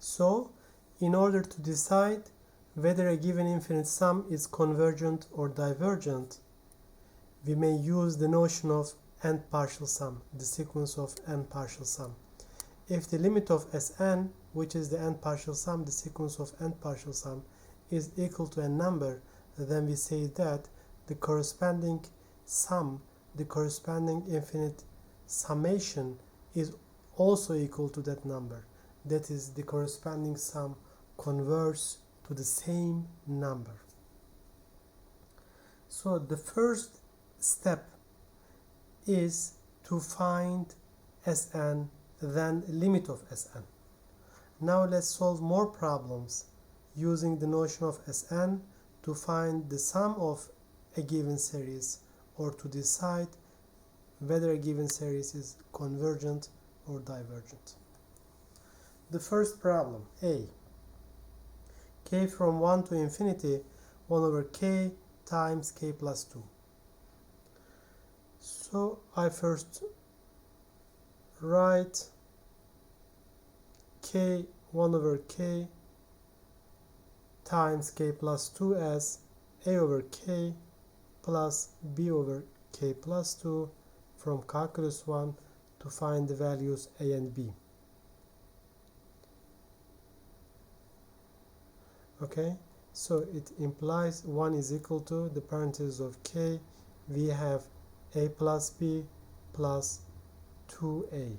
So, in order to decide whether a given infinite sum is convergent or divergent, we may use the notion of n partial sum, the sequence of n partial sum. If the limit of Sn, which is the n partial sum, the sequence of n partial sum, is equal to a number, then we say that the corresponding sum, the corresponding infinite summation is also equal to that number. That is, the corresponding sum converges to the same number. So the first step is to find Sn, then limit of Sn. Now let's solve more problems using the notion of Sn to find the sum of a given series or to decide whether a given series is convergent or divergent. The first problem, A. K from 1 to infinity, 1 over k times k plus 2. So I first write k 1 over k times k plus 2 as a over k plus b over k plus 2 from calculus 1 to find the values a and b. Okay, so it implies 1 is equal to the parentheses of k. We have a plus b plus 2a.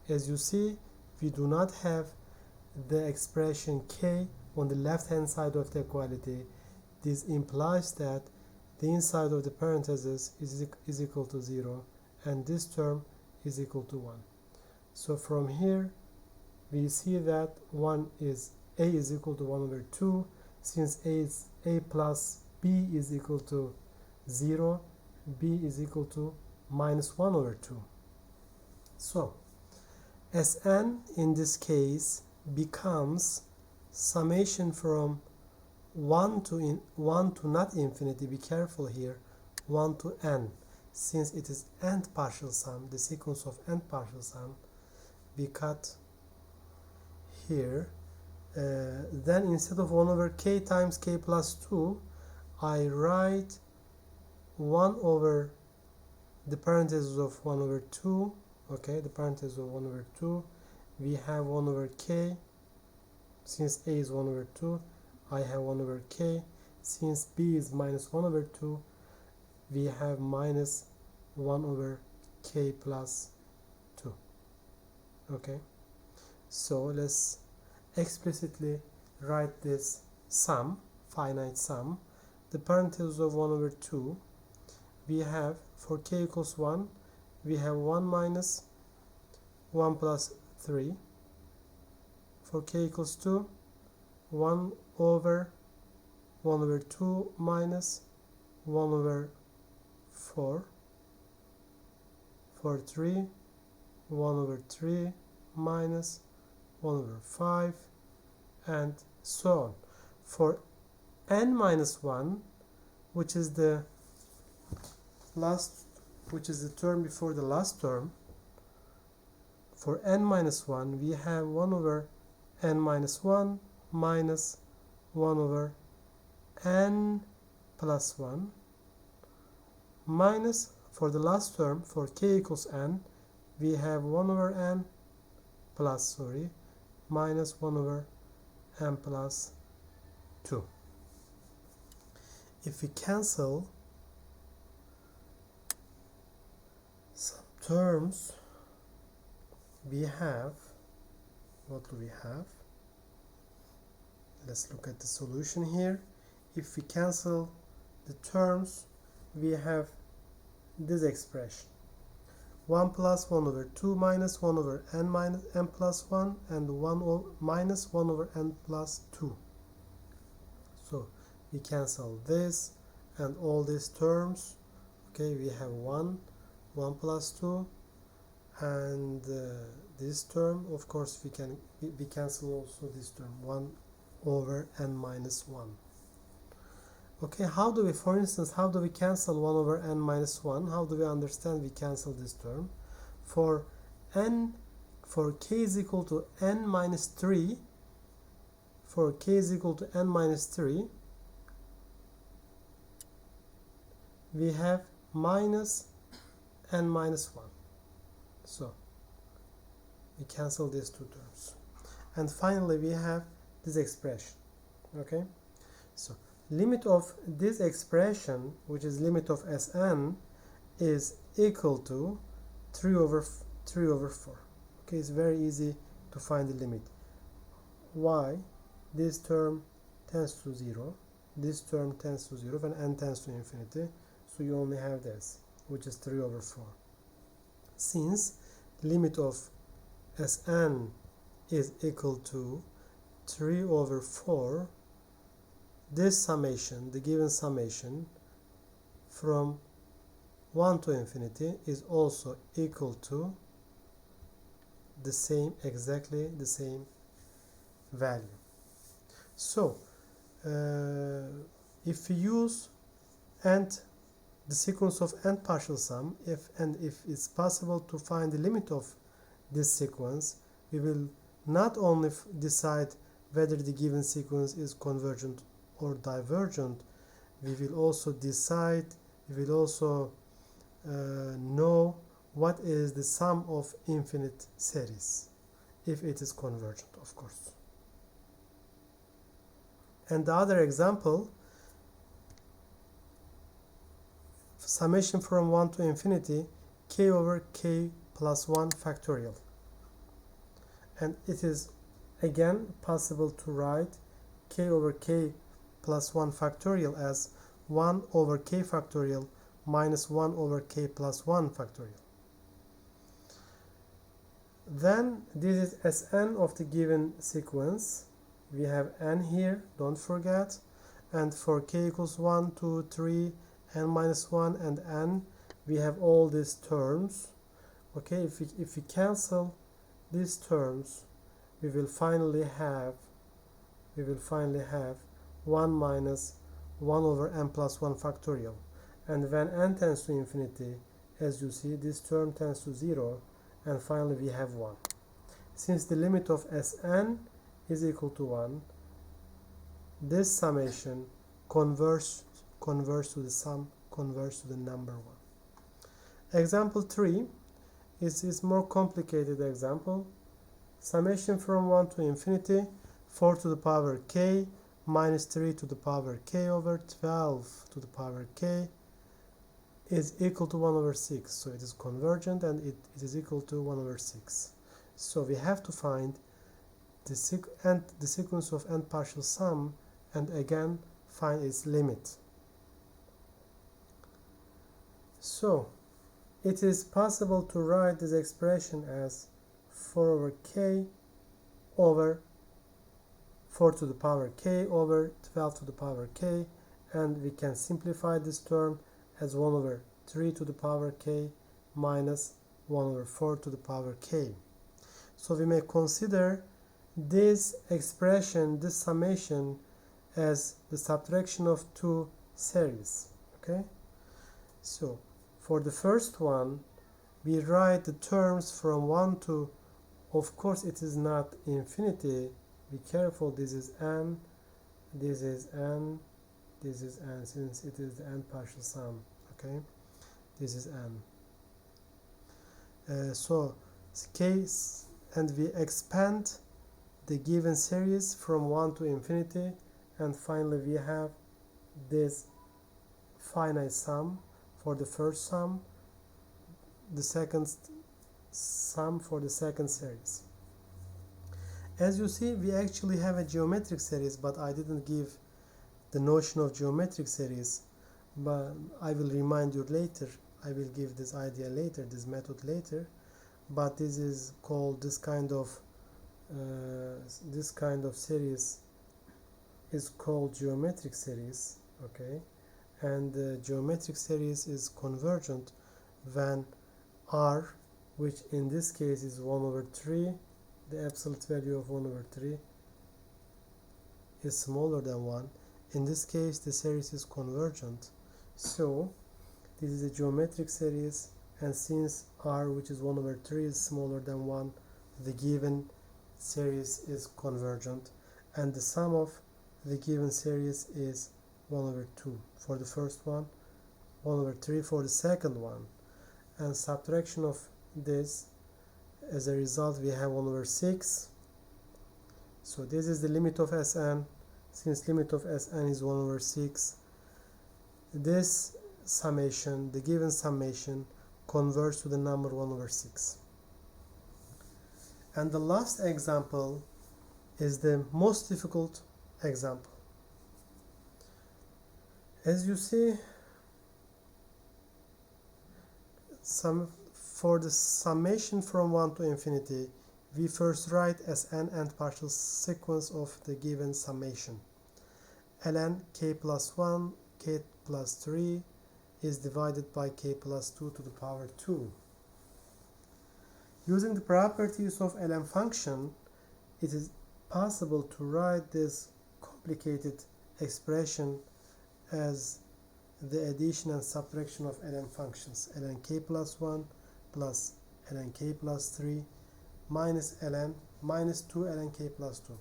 As you see, we do not have the expression k on the left hand side of the equality. This implies that the inside of the parentheses is equal to 0 and this term is equal to 1. So from here we see that a is equal to 1 over 2. Since a plus b is equal to 0, b is equal to minus 1 over 2. So Sn in this case becomes summation from 1 to not infinity, be careful here, 1 to n. Since it is nth partial sum, the sequence of nth partial sum, we cut here. Then instead of 1 over k times k plus 2, I write 1 over the parentheses of 1 over 2. Okay, the parentheses of 1 over 2. We have 1 over k. Since a is 1 over 2, I have 1 over k. Since b is minus 1 over 2, we have minus 1 over k plus 2. Okay, so let's explicitly write this sum, finite sum. The parentheses of 1 over 2, we have for k equals 1, we have 1 minus 1 plus 3. For k equals 2, 1 over 2 minus 1 over 4. For 3, 1 over 3 minus 1 over 5, and so on. For n minus 1, which is the term before the last term, for n minus 1, we have 1 over n minus 1 minus 1 over n plus 1 minus, for the last term, for k equals n, we have 1 over n plus, minus 1 over n plus 2. If we cancel some terms, we have, what do we have? Let's look at the solution here. If we cancel the terms, we have this expression: 1 plus 1 over 2 minus 1 over n minus n plus 1 and minus 1 over n plus 2. So we cancel this and all these terms. Okay, we have 1 plus 2, and this term, of course, we cancel also this term, 1 over n minus 1. Okay, for instance, how do we cancel 1 over n minus 1? How do we understand we cancel this term? For k is equal to n minus 3, for k is equal to n minus 3, we have minus n minus 1. So we cancel these two terms. And finally we have this expression. Okay, so limit of this expression, which is limit of Sn, is equal to 3 over 4. Okay, it's very easy to find the limit. Why? This term tends to 0, this term tends to 0 when n tends to infinity, so you only have this, which is 3 over 4. Since limit of Sn is equal to 3 over 4, this summation, the given summation from 1 to infinity, is also equal to the same, exactly the same value. So if we use the sequence of n partial sum, if it's possible to find the limit of this sequence, we will not only decide whether the given sequence is convergent or divergent, we will also decide, we will also know what is the sum of infinite series, if it is convergent, of course. And the other example, summation from 1 to infinity, k over k plus 1 factorial. And it is again possible to write k over k plus 1 factorial as 1 over k factorial minus 1 over k plus 1 factorial. Then this is Sn of the given sequence. We have n here, don't forget, and for k equals 1, 2, 3, n minus 1 and n, we have all these terms. Okay, if we cancel these terms, we will finally have 1 minus 1 over n plus 1 factorial. And when n tends to infinity, as you see, this term tends to 0, and finally we have 1. Since the limit of Sn is equal to 1, this summation converges to the sum, converges to the number 1. Example 3 is more complicated example. Summation from 1 to infinity, 4 to the power k minus 3 to the power k over 12 to the power k is equal to 1 over 6. So it is convergent and it is equal to 1 over 6. So we have to find the sequence of n partial sum and again find its limit. So it is possible to write this expression as 4 over k over 4 to the power k over 12 to the power k, and we can simplify this term as 1 over 3 to the power k minus 1 over 4 to the power k. So we may consider this expression, this summation, as the subtraction of two series. Okay, so for the first one, we write the terms from 1 to, of course it is not infinity, be careful, this is n, this is n, this is n, since it is the n partial sum. Okay, this is n. So case, and we expand the given series from 1 to infinity, and finally we have this finite sum for the first sum, the second sum for the second series. As you see, we actually have a geometric series, but I didn't give the notion of geometric series, but I will remind you later. I will give this idea later, this method later, but this is called, this kind of series is called geometric series. Okay, and the geometric series is convergent when r, which in this case is 1 over 3, the absolute value of 1 over 3 is smaller than 1. In this case the series is convergent, so this is a geometric series, and since r, which is 1 over 3, is smaller than 1, the given series is convergent. and the sum of the given series is 1 over 2 for the first one, 1 over 3 for the second one, and subtraction of this, as a result we have 1 over 6. So this is the limit of Sn. Since limit of Sn is 1 over 6, this summation, the given summation, converts to the number 1 over 6. And the last example is the most difficult example. As you see, for the summation from 1 to infinity, we first write Sn and partial sequence of the given summation. ln k plus 1, k plus 3 is divided by k plus 2 to the power 2. Using the properties of ln function, it is possible to write this complicated expression as the addition and subtraction of ln functions. ln k plus 1 plus ln k plus 3 minus ln minus 2 ln k plus 2.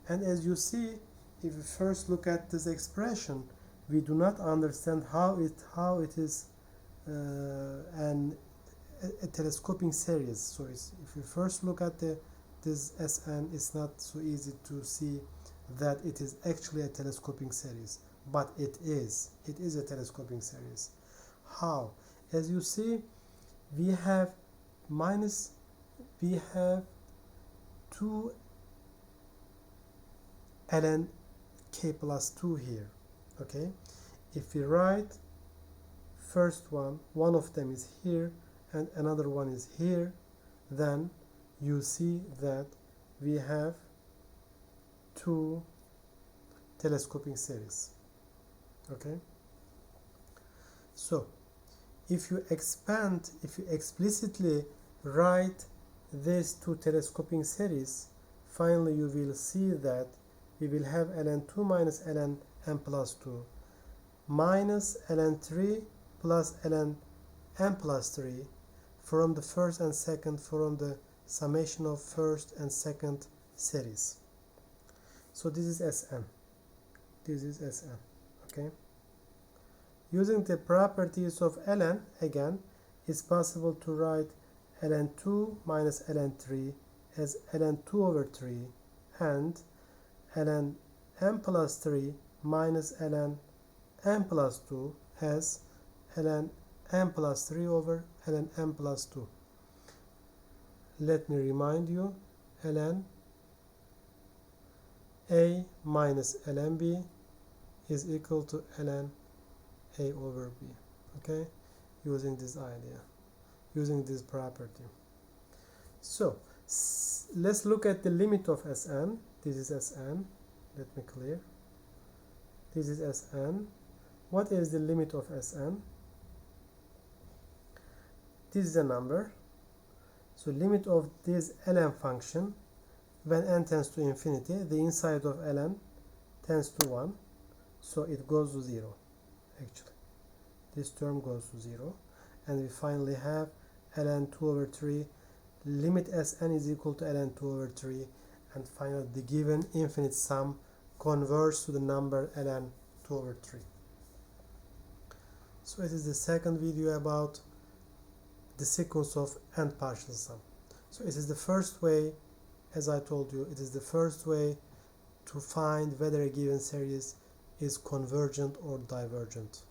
And as you see, if we first look at this expression, we do not understand how it is a telescoping series. So if you first look at this Sn, it's not so easy to see that it is actually a telescoping series, but it is a telescoping series. How? As you see, we have 2 ln k plus 2 here. Okay, if we write first one of them is here and another one is here, then you see that we have 2 telescoping series. Okay, so if you explicitly write these 2 telescoping series, finally you will see that we will have ln 2 minus ln n plus 2 minus ln 3 plus ln n plus 3 from the first and second, from the summation of first and second series. So this is Sn. This is Sn. Okay. Using the properties of ln, again, it's possible to write ln 2 minus ln 3 as ln 2 over 3 and ln n plus 3 minus ln n plus 2 as ln n plus 3 over ln n plus 2. Let me remind you, ln a minus ln b is equal to ln a over b. Okay, using this idea, using this property. So let's look at the limit of Sn. This is Sn. Let me clear. This is Sn. What is the limit of Sn? This is a number. So limit of this ln function, when n tends to infinity, the inside of ln tends to 1, so it goes to 0. Actually, this term goes to 0, and we finally have ln 2 over 3. Limit Sn is equal to ln 2 over 3, and finally the given infinite sum converts to the number ln 2 over 3. So it is the second video about the sequence of n partial sum. So it is the first way, as I told you, it is the first way to find whether a given series is convergent or divergent.